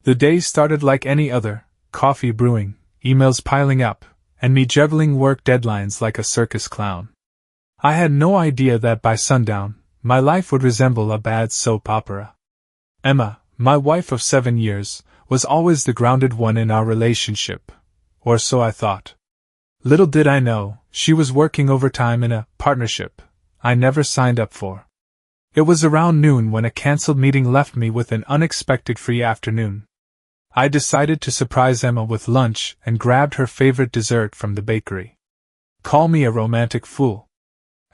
The day started like any other, coffee brewing, emails piling up, and me juggling work deadlines like a circus clown. I had no idea that by sundown, my life would resemble a bad soap opera. Emma, my wife of 7 years, was always the grounded one in our relationship. Or so I thought. Little did I know, she was working overtime in a partnership I never signed up for. It was around noon when a cancelled meeting left me with an unexpected free afternoon. I decided to surprise Emma with lunch and grabbed her favorite dessert from the bakery. Call me a romantic fool.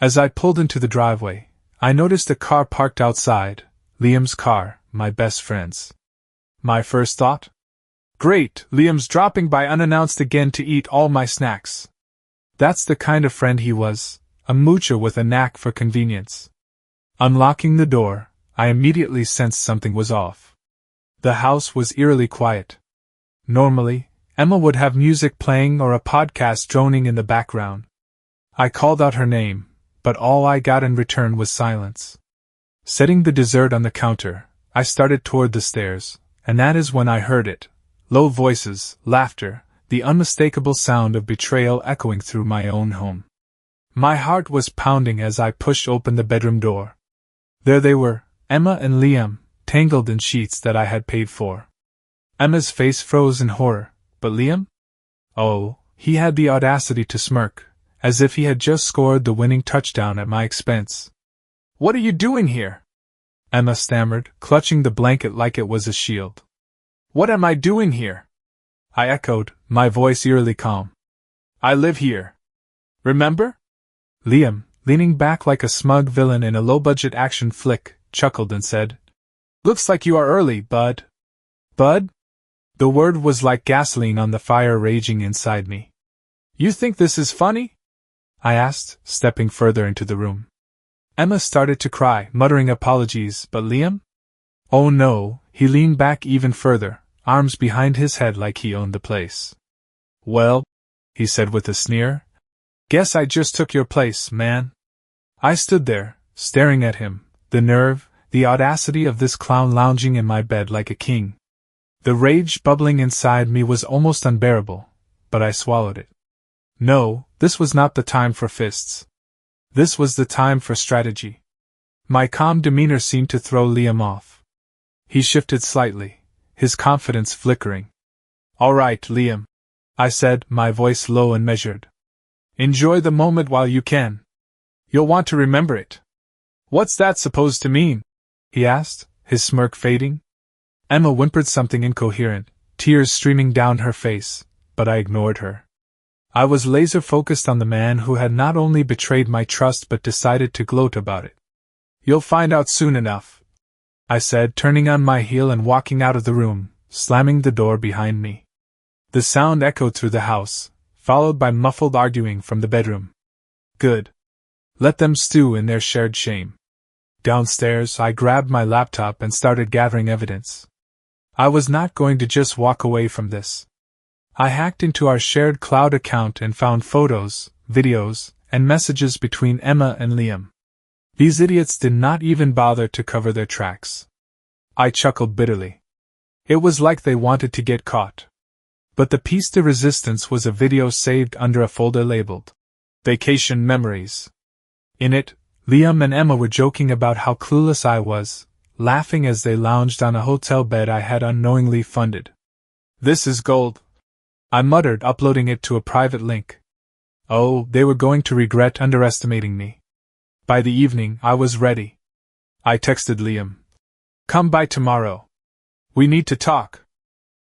As I pulled into the driveway, I noticed a car parked outside, Liam's car, my best friend's. My first thought? Great, Liam's dropping by unannounced again to eat all my snacks. That's the kind of friend he was, a moocher with a knack for convenience. Unlocking the door, I immediately sensed something was off. The house was eerily quiet. Normally, Emma would have music playing or a podcast droning in the background. I called out her name, but all I got in return was silence. Setting the dessert on the counter, I started toward the stairs, and that is when I heard it. Low voices, laughter, the unmistakable sound of betrayal echoing through my own home. My heart was pounding as I pushed open the bedroom door. There they were, Emma and Liam, tangled in sheets that I had paid for. Emma's face froze in horror, but Liam? Oh, he had the audacity to smirk, as if he had just scored the winning touchdown at my expense. "What are you doing here?" Emma stammered, clutching the blanket like it was a shield. "What am I doing here?" I echoed, my voice eerily calm. "I live here. Remember?" Liam, leaning back like a smug villain in a low-budget action flick, chuckled and said, "Looks like you are early, bud." "Bud?" The word was like gasoline on the fire raging inside me. "You think this is funny?" I asked, stepping further into the room. Emma started to cry, muttering apologies, but Liam? Oh no, he leaned back even further, arms behind his head like he owned the place. "Well," he said with a sneer, "guess I just took your place, man." I stood there, staring at him, the nerve, the audacity of this clown lounging in my bed like a king. The rage bubbling inside me was almost unbearable, but I swallowed it. No, this was not the time for fists. This was the time for strategy. My calm demeanor seemed to throw Liam off. He shifted slightly, his confidence flickering. "All right, Liam," I said, my voice low and measured. "Enjoy the moment while you can. You'll want to remember it." "What's that supposed to mean?" he asked, his smirk fading. Emma whimpered something incoherent, tears streaming down her face, but I ignored her. I was laser-focused on the man who had not only betrayed my trust but decided to gloat about it. "You'll find out soon enough," I said, turning on my heel and walking out of the room, slamming the door behind me. The sound echoed through the house, followed by muffled arguing from the bedroom. Good. Let them stew in their shared shame. Downstairs, I grabbed my laptop and started gathering evidence. I was not going to just walk away from this. I hacked into our shared cloud account and found photos, videos, and messages between Emma and Liam. These idiots did not even bother to cover their tracks. I chuckled bitterly. It was like they wanted to get caught. But the piece de resistance was a video saved under a folder labeled Vacation Memories. In it, Liam and Emma were joking about how clueless I was, laughing as they lounged on a hotel bed I had unknowingly funded. "This is gold," I muttered, uploading it to a private link. Oh, they were going to regret underestimating me. By the evening, I was ready. I texted Liam. "Come by tomorrow. We need to talk."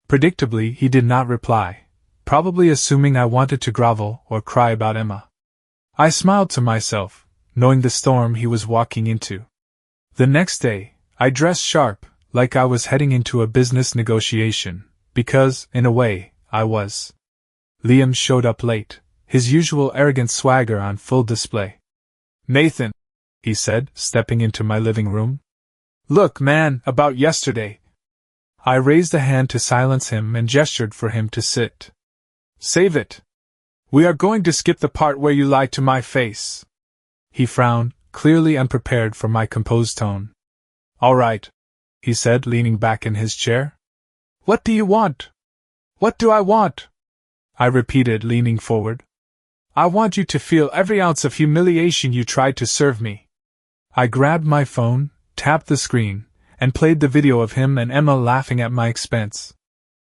Predictably, he did not reply, probably assuming I wanted to grovel or cry about Emma. I smiled to myself, knowing the storm he was walking into. The next day, I dressed sharp, like I was heading into a business negotiation, because, in a way, I was. Liam showed up late, his usual arrogant swagger on full display. "Nathan," he said, stepping into my living room. "Look, man, about yesterday." I raised a hand to silence him and gestured for him to sit. "Save it. We are going to skip the part where you lied to my face." He frowned, clearly unprepared for my composed tone. "All right," he said, leaning back in his chair. What do you want? What do I want? I repeated, leaning forward. I want you to feel every ounce of humiliation you tried to serve me. I grabbed my phone, tapped the screen, and played the video of him and Emma laughing at my expense.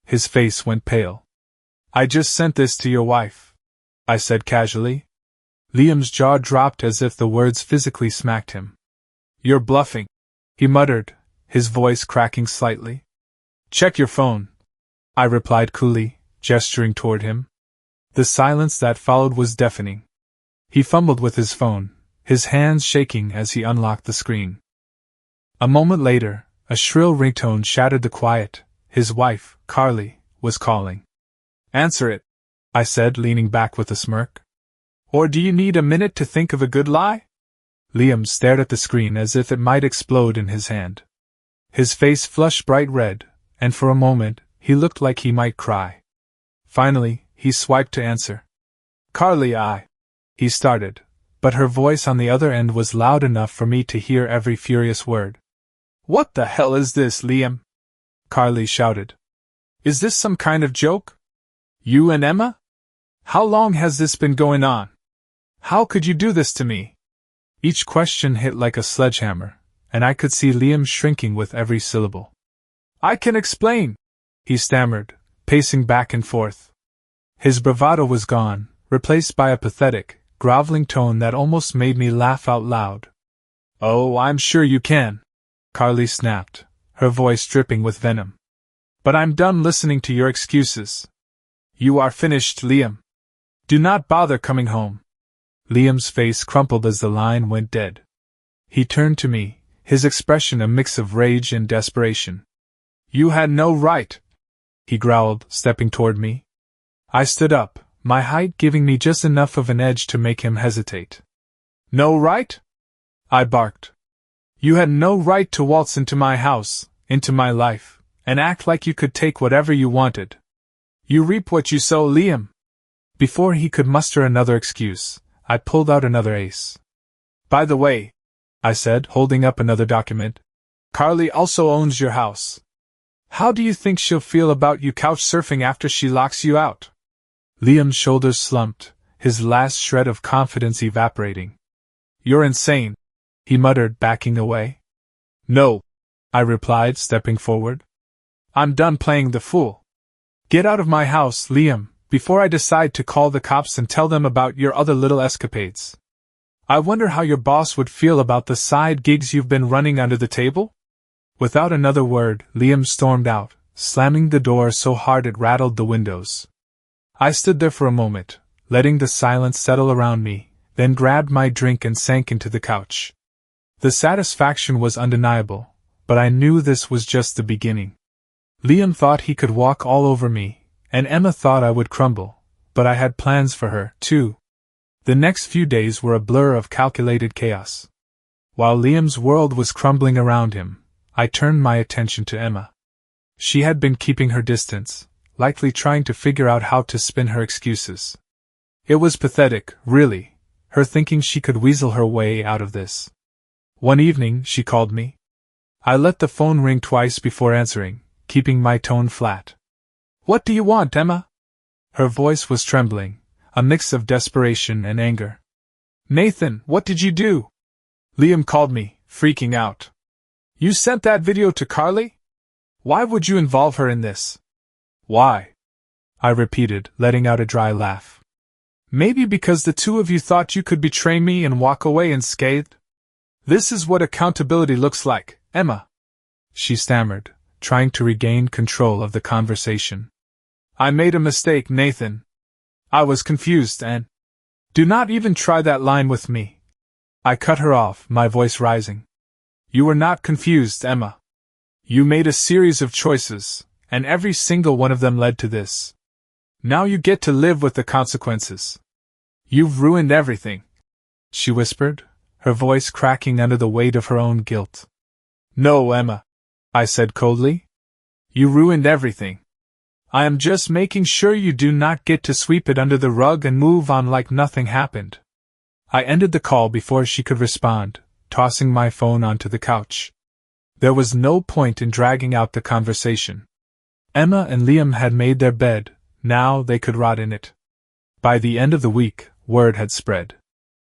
His face went pale. I just sent this to your wife, I said casually. Liam's jaw dropped as if the words physically smacked him. You're bluffing, he muttered, his voice cracking slightly. Check your phone, I replied coolly, gesturing toward him. The silence that followed was deafening. He fumbled with his phone, his hands shaking as he unlocked the screen. A moment later, a shrill ringtone shattered the quiet. His wife, Carly, was calling. Answer it, I said, leaning back with a smirk. Or do you need a minute to think of a good lie? Liam stared at the screen as if it might explode in his hand. His face flushed bright red, and for a moment, he looked like he might cry. Finally, he swiped to answer. Carly, he started, but her voice on the other end was loud enough for me to hear every furious word. What the hell is this, Liam? Carly shouted. Is this some kind of joke? You and Emma? How long has this been going on? How could you do this to me? Each question hit like a sledgehammer, and I could see Liam shrinking with every syllable. I can explain, he stammered, pacing back and forth. His bravado was gone, replaced by a pathetic, groveling tone that almost made me laugh out loud. Oh, I'm sure you can, Carly snapped, her voice dripping with venom. But I'm done listening to your excuses. You are finished, Liam. Do not bother coming home. Liam's face crumpled as the line went dead. He turned to me, his expression a mix of rage and desperation. You had no right, he growled, stepping toward me. I stood up, my height giving me just enough of an edge to make him hesitate. No right? I barked. You had no right to waltz into my house, into my life, and act like you could take whatever you wanted. You reap what you sow, Liam. Before he could muster another excuse, I pulled out another ace. By the way, I said, holding up another document, Carly also owns your house. How do you think she'll feel about you couch surfing after she locks you out? Liam's shoulders slumped, his last shred of confidence evaporating. You're insane, he muttered, backing away. No, I replied, stepping forward. I'm done playing the fool. Get out of my house, Liam, before I decide to call the cops and tell them about your other little escapades. I wonder how your boss would feel about the side gigs you've been running under the table? Without another word, Liam stormed out, slamming the door so hard it rattled the windows. I stood there for a moment, letting the silence settle around me, then grabbed my drink and sank into the couch. The satisfaction was undeniable, but I knew this was just the beginning. Liam thought he could walk all over me, and Emma thought I would crumble, but I had plans for her, too. The next few days were a blur of calculated chaos. While Liam's world was crumbling around him, I turned my attention to Emma. She had been keeping her distance, likely trying to figure out how to spin her excuses. It was pathetic, really, her thinking she could weasel her way out of this. One evening, she called me. I let the phone ring twice before answering, keeping my tone flat. What do you want, Emma? Her voice was trembling, a mix of desperation and anger. Nathan, what did you do? Liam called me, freaking out. You sent that video to Carly? Why would you involve her in this? Why? I repeated, letting out a dry laugh. Maybe because the two of you thought you could betray me and walk away unscathed? This is what accountability looks like, Emma. She stammered, trying to regain control of the conversation. I made a mistake, Nathan. I was confused and... Do not even try that line with me. I cut her off, my voice rising. You were not confused, Emma. You made a series of choices, and every single one of them led to this. Now you get to live with the consequences. You've ruined everything, she whispered, her voice cracking under the weight of her own guilt. No, Emma, I said coldly. You ruined everything. I am just making sure you do not get to sweep it under the rug and move on like nothing happened. I ended the call before she could respond, tossing my phone onto the couch. There was no point in dragging out the conversation. Emma and Liam had made their bed, now they could rot in it. By the end of the week, word had spread.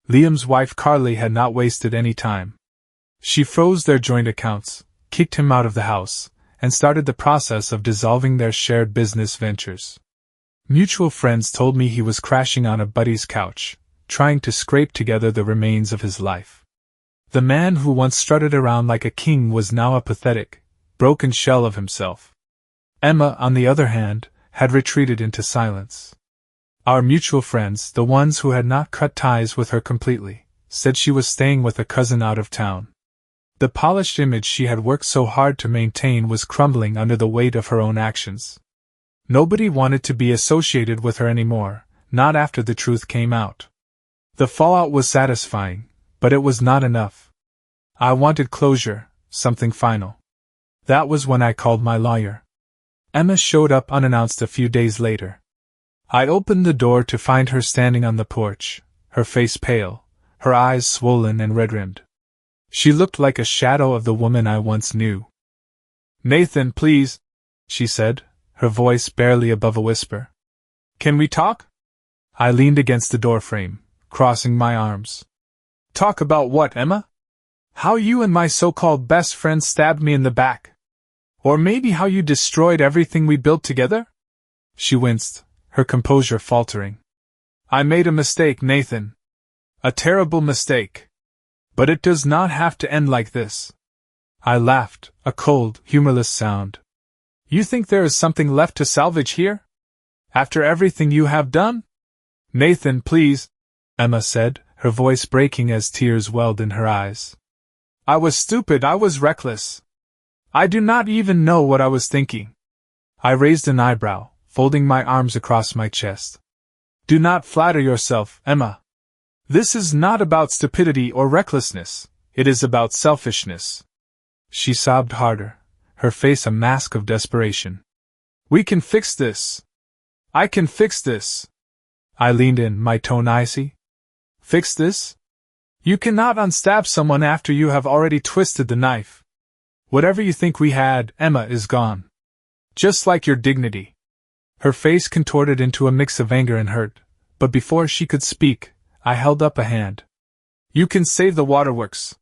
Liam's wife Carly had not wasted any time. She froze their joint accounts, kicked him out of the house, and started the process of dissolving their shared business ventures. Mutual friends told me he was crashing on a buddy's couch, trying to scrape together the remains of his life. The man who once strutted around like a king was now a pathetic, broken shell of himself. Emma, on the other hand, had retreated into silence. Our mutual friends, the ones who had not cut ties with her completely, said she was staying with a cousin out of town. The polished image she had worked so hard to maintain was crumbling under the weight of her own actions. Nobody wanted to be associated with her anymore, not after the truth came out. The fallout was satisfying, but it was not enough. I wanted closure, something final. That was when I called my lawyer. Emma showed up unannounced a few days later. I opened the door to find her standing on the porch, her face pale, her eyes swollen and red-rimmed. She looked like a shadow of the woman I once knew. "Nathan, please," she said, her voice barely above a whisper. "Can we talk?" I leaned against the doorframe, crossing my arms. "Talk about what, Emma? How you and my so-called best friend stabbed me in the back? Or maybe how you destroyed everything we built together?" She winced, her composure faltering. "I made a mistake, Nathan. A terrible mistake. But it does not have to end like this." I laughed, a cold, humorless sound. "You think there is something left to salvage here? After everything you have done?" "Nathan, please," Emma said, her voice breaking as tears welled in her eyes. "I was stupid, I was reckless. I do not even know what I was thinking." I raised an eyebrow, folding my arms across my chest. "Do not flatter yourself, Emma. This is not about stupidity or recklessness, it is about selfishness." She sobbed harder, her face a mask of desperation. "We can fix this. I can fix this." I leaned in, my tone icy. "Fix this? You cannot unstab someone after you have already twisted the knife. Whatever you think we had, Emma, is gone. Just like your dignity." Her face contorted into a mix of anger and hurt, but before she could speak, I held up a hand. "You can save the waterworks.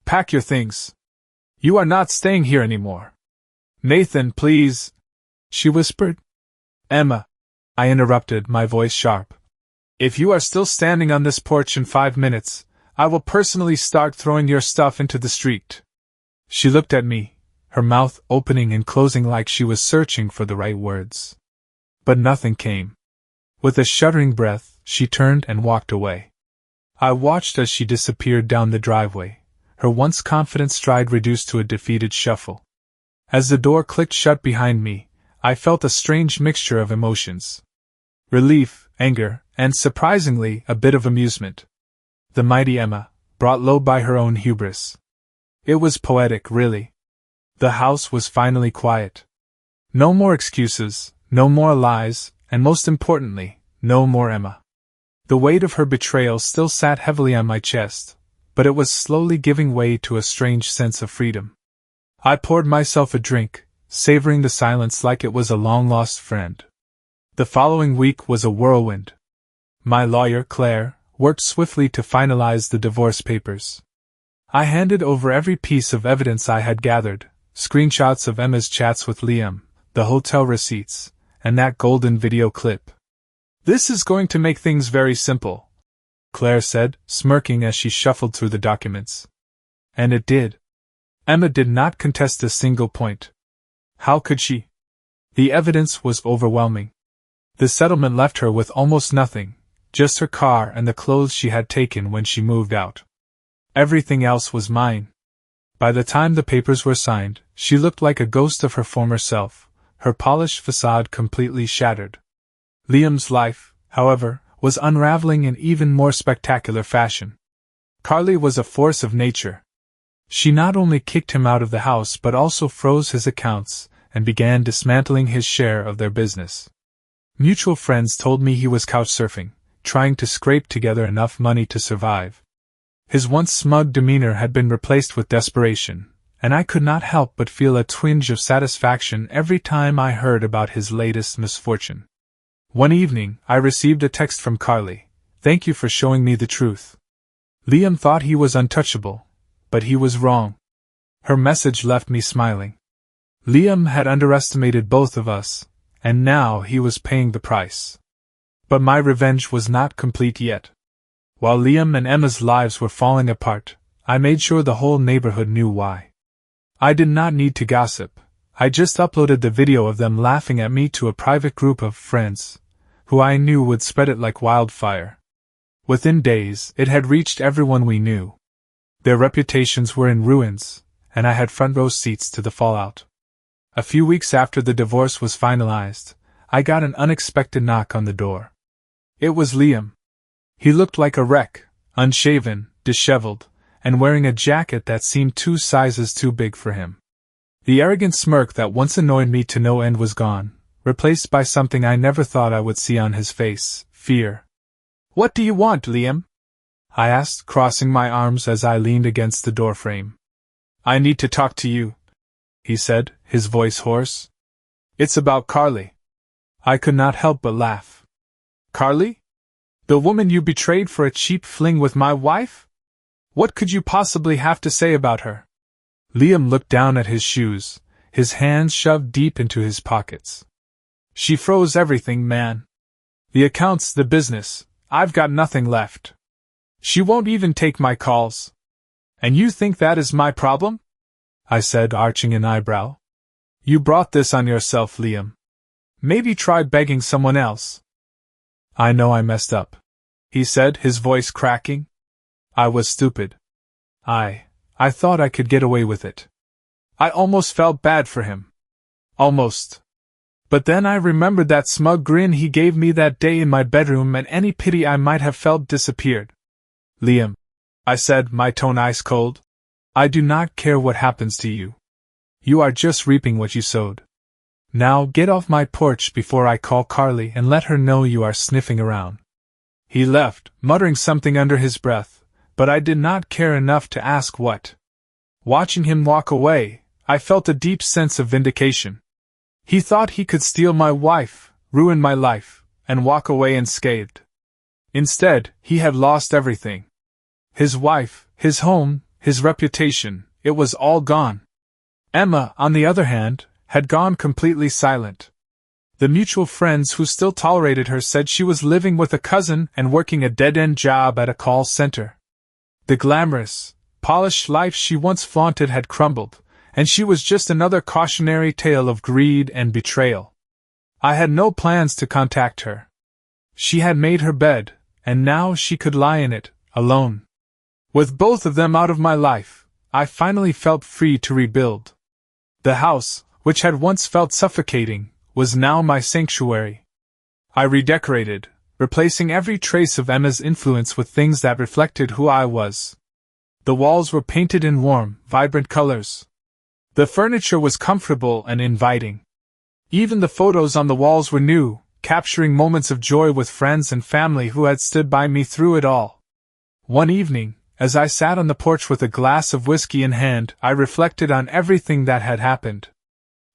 Pack your things. You are not staying here anymore." "Nathan, please," she whispered. "Emma," I interrupted, my voice sharp. "If you are still standing on this porch in 5 minutes, I will personally start throwing your stuff into the street." She looked at me, her mouth opening and closing like she was searching for the right words. But nothing came. With a shuddering breath, she turned and walked away. I watched as she disappeared down the driveway, her once confident stride reduced to a defeated shuffle. As the door clicked shut behind me, I felt a strange mixture of emotions. Relief, anger, and surprisingly, a bit of amusement. The mighty Emma, brought low by her own hubris. It was poetic, really. The house was finally quiet. No more excuses, no more lies, and most importantly, no more Emma. The weight of her betrayal still sat heavily on my chest, but it was slowly giving way to a strange sense of freedom. I poured myself a drink, savoring the silence like it was a long-lost friend. The following week was a whirlwind. My lawyer, Claire, worked swiftly to finalize the divorce papers. I handed over every piece of evidence I had gathered, screenshots of Emma's chats with Liam, the hotel receipts, and that golden video clip. "This is going to make things very simple," Claire said, smirking as she shuffled through the documents. And it did. Emma did not contest a single point. How could she? The evidence was overwhelming. The settlement left her with almost nothing, just her car and the clothes she had taken when she moved out. Everything else was mine. By the time the papers were signed, she looked like a ghost of her former self, her polished facade completely shattered. Liam's life, however, was unraveling in even more spectacular fashion. Carly was a force of nature. She not only kicked him out of the house but also froze his accounts and began dismantling his share of their business. Mutual friends told me he was couchsurfing, trying to scrape together enough money to survive. His once smug demeanor had been replaced with desperation, and I could not help but feel a twinge of satisfaction every time I heard about his latest misfortune. One evening, I received a text from Carly. "Thank you for showing me the truth." Liam thought he was untouchable, but he was wrong. Her message left me smiling. Liam had underestimated both of us, and now he was paying the price. But my revenge was not complete yet. While Liam and Emma's lives were falling apart, I made sure the whole neighborhood knew why. I did not need to gossip. I just uploaded the video of them laughing at me to a private group of friends, who I knew would spread it like wildfire. Within days, it had reached everyone we knew. Their reputations were in ruins, and I had front row seats to the fallout. A few weeks after the divorce was finalized, I got an unexpected knock on the door. It was Liam. He looked like a wreck, unshaven, disheveled, and wearing a jacket that seemed 2 sizes too big for him. The arrogant smirk that once annoyed me to no end was gone, replaced by something I never thought I would see on his face: fear. "What do you want, Liam?" I asked, crossing my arms as I leaned against the doorframe. "I need to talk to you," he said, his voice hoarse. "It's about Carly." I could not help but laugh. "Carly? The woman you betrayed for a cheap fling with my wife? What could you possibly have to say about her?" Liam looked down at his shoes, his hands shoved deep into his pockets. "She froze everything, man. The accounts, the business, I've got nothing left. She won't even take my calls. And you think that is my problem?" I said, arching an eyebrow. "You brought this on yourself, Liam. Maybe try begging someone else." "I know I messed up," he said, his voice cracking. "I was stupid. I thought I could get away with it. I almost felt bad for him. Almost. But then I remembered that smug grin he gave me that day in my bedroom, and any pity I might have felt disappeared. Liam," I said, my tone ice cold, "I do not care what happens to you. You are just reaping what you sowed. Now get off my porch before I call Carly and let her know you are sniffing around." He left, muttering something under his breath, but I did not care enough to ask what. Watching him walk away, I felt a deep sense of vindication. He thought he could steal my wife, ruin my life, and walk away unscathed. Instead, he had lost everything. His wife, his home, his reputation, it was all gone. Emma, on the other hand, had gone completely silent. The mutual friends who still tolerated her said she was living with a cousin and working a dead-end job at a call center. The glamorous, polished life she once flaunted had crumbled, and she was just another cautionary tale of greed and betrayal. I had no plans to contact her. She had made her bed, and now she could lie in it, alone. With both of them out of my life, I finally felt free to rebuild. The house, which had once felt suffocating, was now my sanctuary. I redecorated, replacing every trace of Emma's influence with things that reflected who I was. The walls were painted in warm, vibrant colors. The furniture was comfortable and inviting. Even the photos on the walls were new, capturing moments of joy with friends and family who had stood by me through it all. One evening, as I sat on the porch with a glass of whiskey in hand, I reflected on everything that had happened.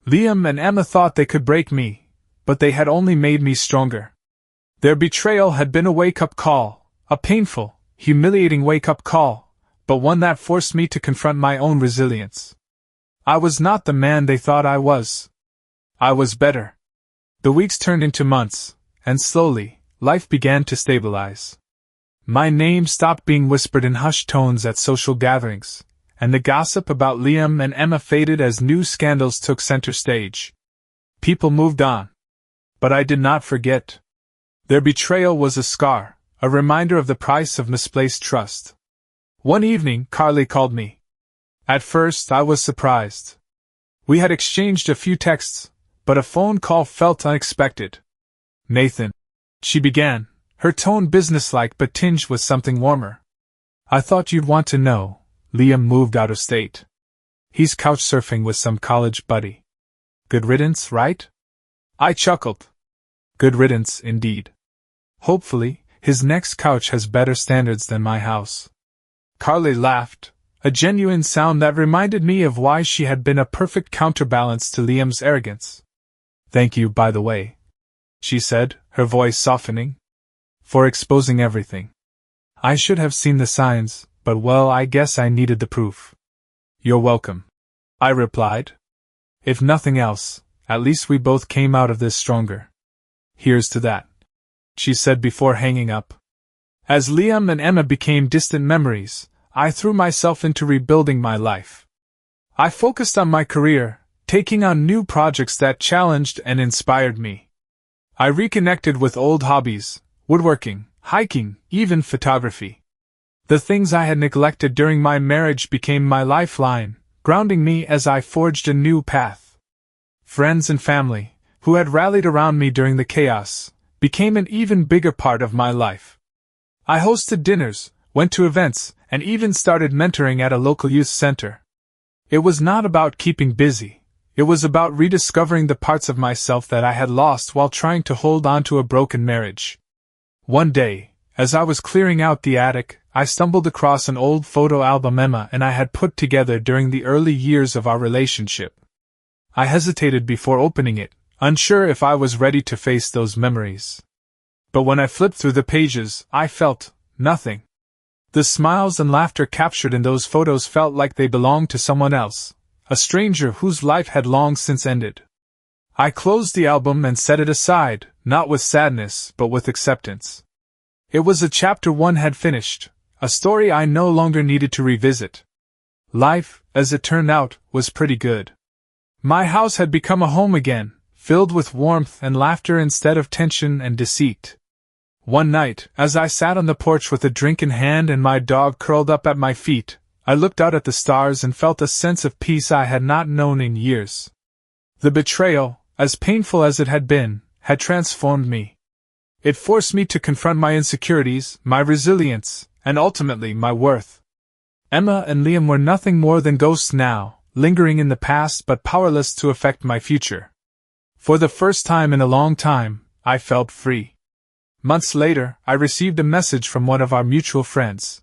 Liam and Emma thought they could break me, but they had only made me stronger. Their betrayal had been a wake-up call, a painful, humiliating wake-up call, but one that forced me to confront my own resilience. I was not the man they thought I was. I was better. The weeks turned into months, and slowly, life began to stabilize. My name stopped being whispered in hushed tones at social gatherings, and the gossip about Liam and Emma faded as new scandals took center stage. People moved on. But I did not forget. Their betrayal was a scar, a reminder of the price of misplaced trust. One evening, Carly called me. At first, I was surprised. We had exchanged a few texts, but a phone call felt unexpected. "Nathan," she began, her tone businesslike but tinged with something warmer. "I thought you'd want to know. Liam moved out of state. He's couch surfing with some college buddy. Good riddance, right?" I chuckled. Good riddance, indeed. Hopefully, his next couch has better standards than my house. Carly laughed. a genuine sound that reminded me of why she had been a perfect counterbalance to Liam's arrogance. "Thank you, by the way," she said, her voice softening, "for exposing everything. I should have seen the signs, but well, I guess I needed the proof." "You're welcome," I replied. "If nothing else, at least we both came out of this stronger." "Here's to that," she said before hanging up. As Liam and Emma became distant memories, I threw myself into rebuilding my life. I focused on my career, taking on new projects that challenged and inspired me. I reconnected with old hobbies, woodworking, hiking, even photography. The things I had neglected during my marriage became my lifeline, grounding me as I forged a new path. Friends and family, who had rallied around me during the chaos, became an even bigger part of my life. I hosted dinners, went to events, and even started mentoring at a local youth center. It was not about keeping busy, it was about rediscovering the parts of myself that I had lost while trying to hold on to a broken marriage. One day, as I was clearing out the attic, I stumbled across an old photo album Emma and I had put together during the early years of our relationship. I hesitated before opening it, unsure if I was ready to face those memories. But when I flipped through the pages, I felt nothing. The smiles and laughter captured in those photos felt like they belonged to someone else, a stranger whose life had long since ended. I closed the album and set it aside, not with sadness, but with acceptance. It was a chapter one had finished, a story I no longer needed to revisit. Life, as it turned out, was pretty good. My house had become a home again, filled with warmth and laughter instead of tension and deceit. One night, as I sat on the porch with a drink in hand and my dog curled up at my feet, I looked out at the stars and felt a sense of peace I had not known in years. The betrayal, as painful as it had been, had transformed me. It forced me to confront my insecurities, my resilience, and ultimately my worth. Emma and Liam were nothing more than ghosts now, lingering in the past but powerless to affect my future. For the first time in a long time, I felt free. Months later, I received a message from one of our mutual friends.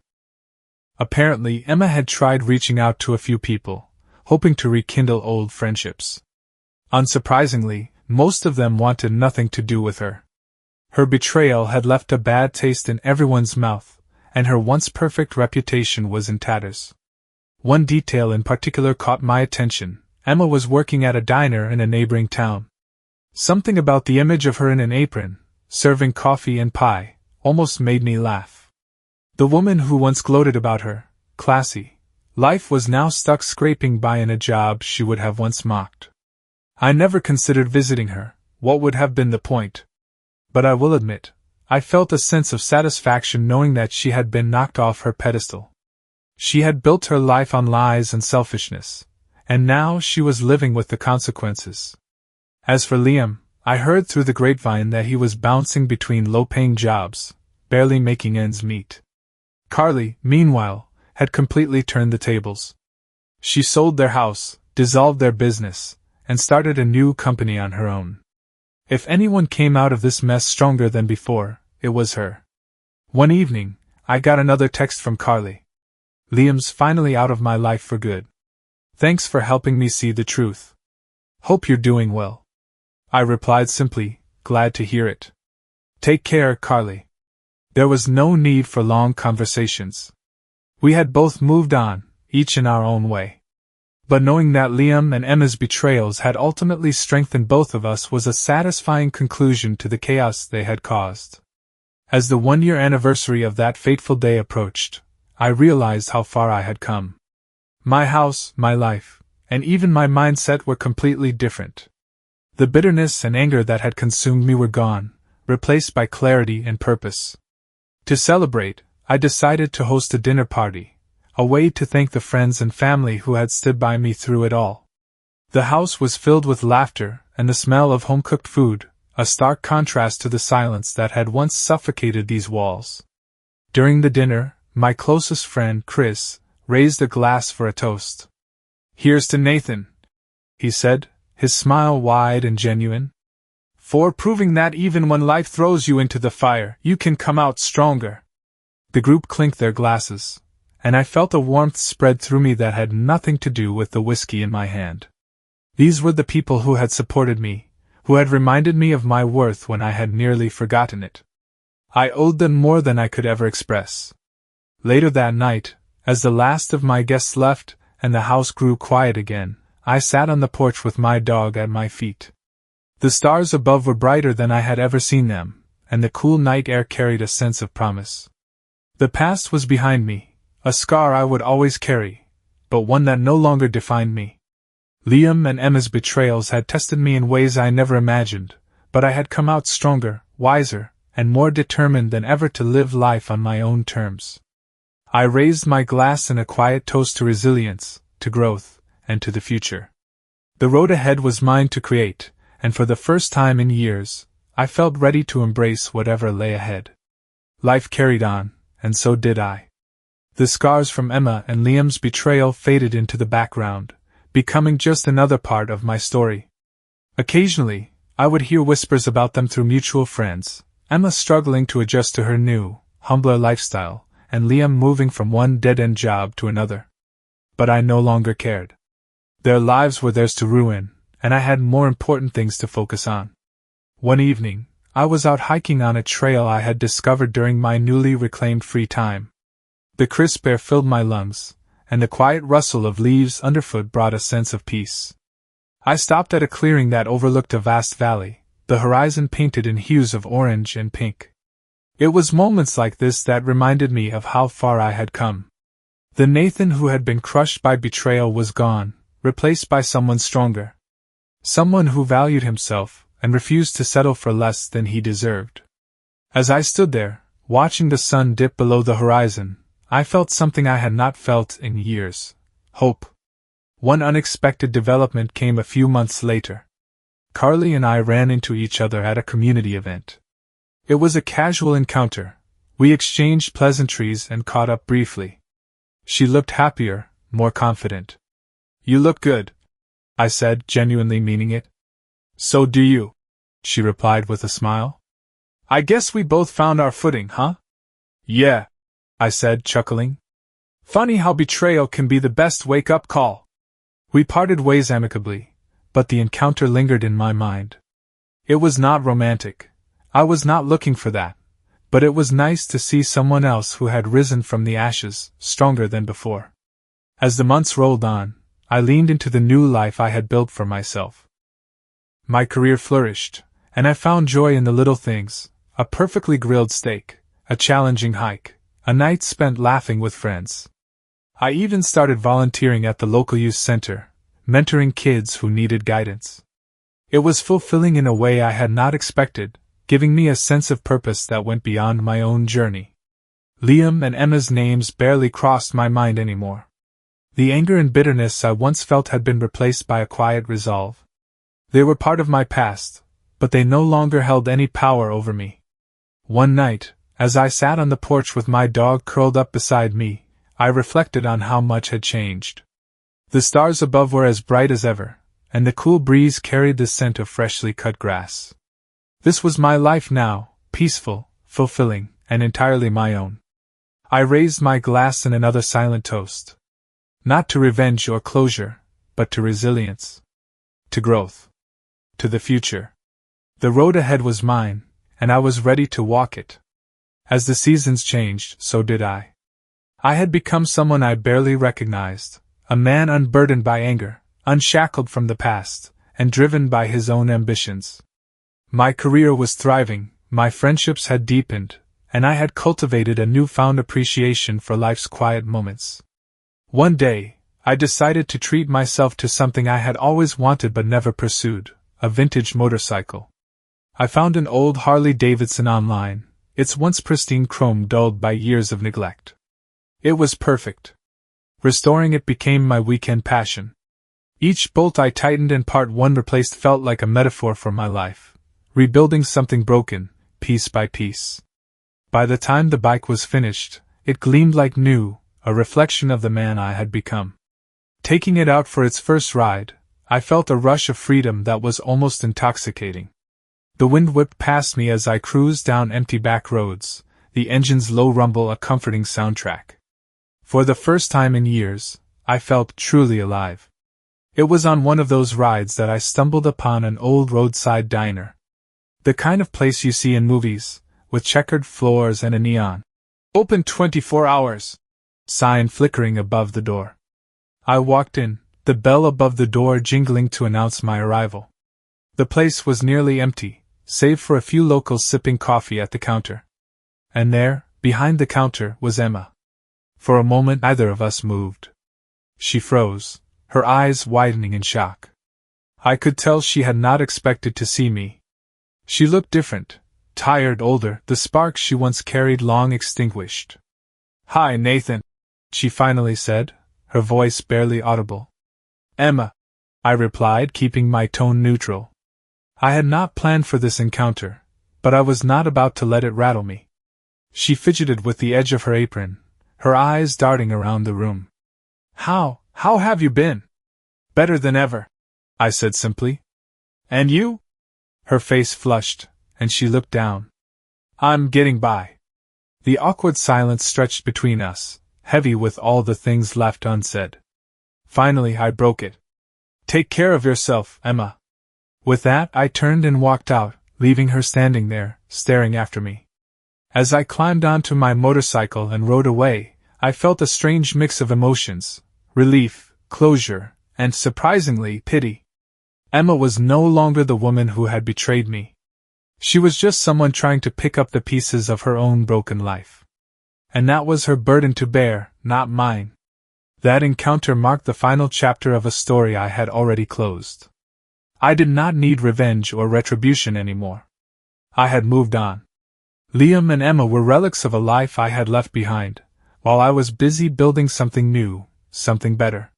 Apparently, Emma had tried reaching out to a few people, hoping to rekindle old friendships. Unsurprisingly, most of them wanted nothing to do with her. Her betrayal had left a bad taste in everyone's mouth, and her once perfect reputation was in tatters. One detail in particular caught my attention. Emma was working at a diner in a neighboring town. Something about the image of her in an apron, serving coffee and pie, almost made me laugh. The woman who once gloated about her classy life was now stuck scraping by in a job she would have once mocked. I never considered visiting her. What would have been the point? But I will admit, I felt a sense of satisfaction knowing that she had been knocked off her pedestal. She had built her life on lies and selfishness, and now she was living with the consequences. As for Liam, I heard through the grapevine that he was bouncing between low-paying jobs, barely making ends meet. Carly, meanwhile, had completely turned the tables. She sold their house, dissolved their business, and started a new company on her own. If anyone came out of this mess stronger than before, it was her. One evening, I got another text from Carly. "Liam's finally out of my life for good. Thanks for helping me see the truth. Hope you're doing well." I replied simply, "Glad to hear it. Take care, Carly." There was no need for long conversations. We had both moved on, each in our own way. But knowing that Liam and Emma's betrayals had ultimately strengthened both of us was a satisfying conclusion to the chaos they had caused. As the one-year anniversary of that fateful day approached, I realized how far I had come. My house, my life, and even my mindset were completely different. The bitterness and anger that had consumed me were gone, replaced by clarity and purpose. To celebrate, I decided to host a dinner party, a way to thank the friends and family who had stood by me through it all. The house was filled with laughter and the smell of home-cooked food, a stark contrast to the silence that had once suffocated these walls. During the dinner, my closest friend, Chris, raised a glass for a toast. "Here's to Nathan," he said, his smile wide and genuine. "For proving that even when life throws you into the fire, you can come out stronger." The group clinked their glasses, and I felt a warmth spread through me that had nothing to do with the whiskey in my hand. These were the people who had supported me, who had reminded me of my worth when I had nearly forgotten it. I owed them more than I could ever express. Later that night, as the last of my guests left, and the house grew quiet again, I sat on the porch with my dog at my feet. The stars above were brighter than I had ever seen them, and the cool night air carried a sense of promise. The past was behind me, a scar I would always carry, but one that no longer defined me. Liam and Emma's betrayals had tested me in ways I never imagined, but I had come out stronger, wiser, and more determined than ever to live life on my own terms. I raised my glass in a quiet toast to resilience, to growth, and to the future. The road ahead was mine to create, and for the first time in years, I felt ready to embrace whatever lay ahead. Life carried on, and so did I. The scars from Emma and Liam's betrayal faded into the background, becoming just another part of my story. Occasionally, I would hear whispers about them through mutual friends, Emma struggling to adjust to her new, humbler lifestyle, and Liam moving from one dead-end job to another. But I no longer cared. Their lives were theirs to ruin, and I had more important things to focus on. One evening, I was out hiking on a trail I had discovered during my newly reclaimed free time. The crisp air filled my lungs, and the quiet rustle of leaves underfoot brought a sense of peace. I stopped at a clearing that overlooked a vast valley, the horizon painted in hues of orange and pink. It was moments like this that reminded me of how far I had come. The Nathan who had been crushed by betrayal was gone, replaced by someone stronger. Someone who valued himself and refused to settle for less than he deserved. As I stood there, watching the sun dip below the horizon, I felt something I had not felt in years: hope. One unexpected development came a few months later. Carly and I ran into each other at a community event. It was a casual encounter. We exchanged pleasantries and caught up briefly. She looked happier, more confident. "You look good," I said, genuinely meaning it. "So do you," she replied with a smile. "I guess we both found our footing, huh?" "Yeah," I said, chuckling. "Funny how betrayal can be the best wake-up call." We parted ways amicably, but the encounter lingered in my mind. It was not romantic. I was not looking for that, but it was nice to see someone else who had risen from the ashes, stronger than before. As the months rolled on, I leaned into the new life I had built for myself. My career flourished, and I found joy in the little things: a perfectly grilled steak, a challenging hike, a night spent laughing with friends. I even started volunteering at the local youth center, mentoring kids who needed guidance. It was fulfilling in a way I had not expected, giving me a sense of purpose that went beyond my own journey. Liam and Emma's names barely crossed my mind anymore. The anger and bitterness I once felt had been replaced by a quiet resolve. They were part of my past, but they no longer held any power over me. One night, as I sat on the porch with my dog curled up beside me, I reflected on how much had changed. The stars above were as bright as ever, and the cool breeze carried the scent of freshly cut grass. This was my life now, peaceful, fulfilling, and entirely my own. I raised my glass in another silent toast. Not to revenge or closure, but to resilience. To growth. To the future. The road ahead was mine, and I was ready to walk it. As the seasons changed, so did I. I had become someone I barely recognized, a man unburdened by anger, unshackled from the past, and driven by his own ambitions. My career was thriving, my friendships had deepened, and I had cultivated a newfound appreciation for life's quiet moments. One day, I decided to treat myself to something I had always wanted but never pursued: a vintage motorcycle. I found an old Harley-Davidson online, its once pristine chrome dulled by years of neglect. It was perfect. Restoring it became my weekend passion. Each bolt I tightened and part one replaced felt like a metaphor for my life, rebuilding something broken, piece by piece. By the time the bike was finished, it gleamed like new, a reflection of the man I had become. Taking it out for its first ride, I felt a rush of freedom that was almost intoxicating. The wind whipped past me as I cruised down empty back roads, the engine's low rumble a comforting soundtrack. For the first time in years, I felt truly alive. It was on one of those rides that I stumbled upon an old roadside diner. The kind of place you see in movies, with checkered floors and a neon "Open 24 hours" sign flickering above the door. I walked in, the bell above the door jingling to announce my arrival. The place was nearly empty, save for a few locals sipping coffee at the counter. And there, behind the counter, was Emma. For a moment neither of us moved. She froze, her eyes widening in shock. I could tell she had not expected to see me. She looked different, tired, older, the spark she once carried long extinguished. "Hi, Nathan," she finally said, her voice barely audible. "Emma," I replied, keeping my tone neutral. I had not planned for this encounter, but I was not about to let it rattle me. She fidgeted with the edge of her apron, her eyes darting around the room. How have you been?" "Better than ever," I said simply. "And you?" Her face flushed, and she looked down. "I'm getting by." The awkward silence stretched between us, heavy with all the things left unsaid. Finally, I broke it. "Take care of yourself, Emma." With that, I turned and walked out, leaving her standing there, staring after me. As I climbed onto my motorcycle and rode away, I felt a strange mix of emotions: relief, closure, and, surprisingly, pity. Emma was no longer the woman who had betrayed me. She was just someone trying to pick up the pieces of her own broken life. And that was her burden to bear, not mine. That encounter marked the final chapter of a story I had already closed. I did not need revenge or retribution anymore. I had moved on. Liam and Emma were relics of a life I had left behind, while I was busy building something new, something better.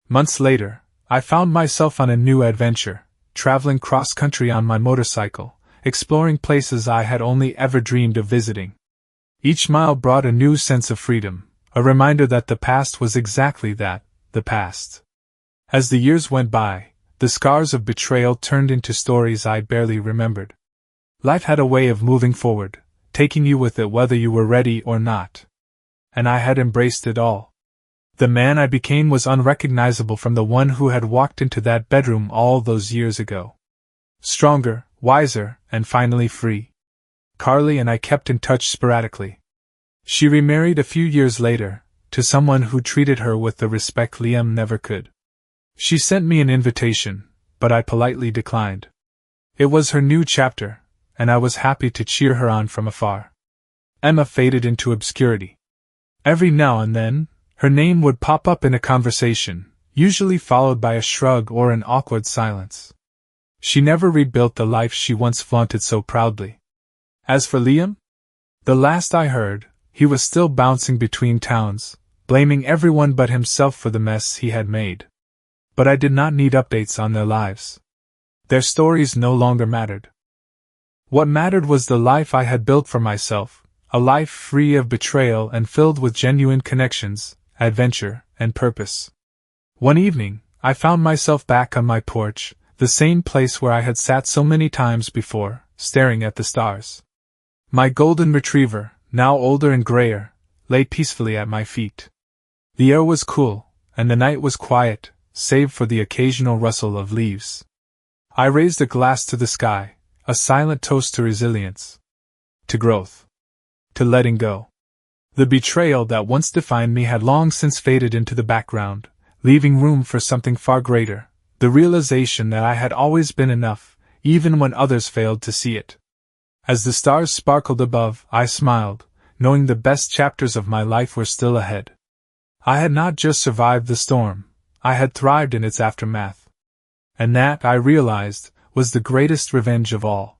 Months later, I found myself on a new adventure, traveling cross-country on my motorcycle, exploring places I had only ever dreamed of visiting. Each mile brought a new sense of freedom, a reminder that the past was exactly that, the past. As the years went by, the scars of betrayal turned into stories I barely remembered. Life had a way of moving forward, taking you with it whether you were ready or not. And I had embraced it all. The man I became was unrecognizable from the one who had walked into that bedroom all those years ago. Stronger, wiser, and finally free. Carly and I kept in touch sporadically. She remarried a few years later, to someone who treated her with the respect Liam never could. She sent me an invitation, but I politely declined. It was her new chapter, and I was happy to cheer her on from afar. Emma faded into obscurity. Every now and then, her name would pop up in a conversation, usually followed by a shrug or an awkward silence. She never rebuilt the life she once flaunted so proudly. As for Liam? The last I heard, he was still bouncing between towns, blaming everyone but himself for the mess he had made. But I did not need updates on their lives. Their stories no longer mattered. What mattered was the life I had built for myself, a life free of betrayal and filled with genuine connections, adventure, and purpose. One evening, I found myself back on my porch, the same place where I had sat so many times before, staring at the stars. My golden retriever, now older and grayer, lay peacefully at my feet. The air was cool, and the night was quiet, save for the occasional rustle of leaves. I raised a glass to the sky, a silent toast to resilience. To growth. To letting go. The betrayal that once defined me had long since faded into the background, leaving room for something far greater, the realization that I had always been enough, even when others failed to see it. As the stars sparkled above, I smiled, knowing the best chapters of my life were still ahead. I had not just survived the storm, I had thrived in its aftermath. And that, I realized, was the greatest revenge of all.